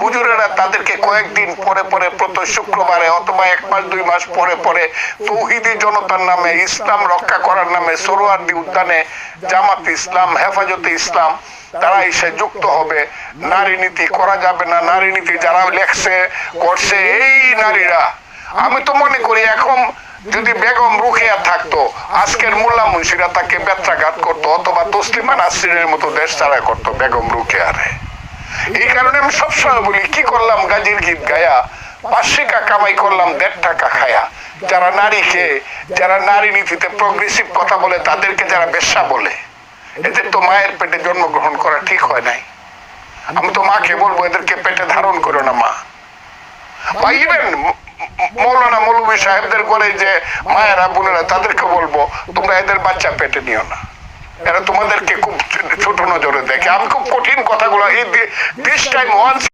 হুজুরেরা তাদেরকে কয়েকদিন পরে পরে প্রতি শুক্রবারে অথবা 1 মাস 2 মাস পরে পরে তৌহিদি জনতার নামে, ইসলাম রক্ষা করার নামে সোহরাওয়ার্দী উদ্যানে জামাত ইসলাম, হেফাজতে ইসলাম তারা এসে যুক্ত হবে। নারী নীতি করা যাবে না, নারী নীতি যারা লেখছে করছে এই নারীরা। আমি তো মনে করি এখন যদি বেগম রুকেয়া থাকতো, আজকের মোল্লা মুন্সিরা তাকে বেত্রাঘাত করতো অথবা তসলিমা নাসরিনের মতো দেশ ছাড়া করতো বেগম রুকেয়ারে। এই কারণে আমি সবসময় বলি, কি করলাম গাজীর গীত গায়া, 5 টাকা কামাই করলাম 1.5 টাকা খায়া। যারা নারীকে, যারা নারী নীতিতে প্রগ্রেসিভ কথা বলে, তাদেরকে যারা বেশ্যা বলে, এদের তো মায়ের পেটে জন্মগ্রহণ করা ঠিক হয় নাই। আমি তো মাকে বলবো এদেরকে পেটে ধারণ করো না মা। বা ইভেন মৌলানা মৌলভী সাহেবদের করে যে মায়েরা বোনেরা, তাদেরকে বলবো তোমরা এদের বাচ্চা পেটে নিও না, এরা তোমাদেরকে খুব ছোট নজরে দেখে। আমি খুব কঠিন কথাগুলো এই দিস টাইম ওয়ান্স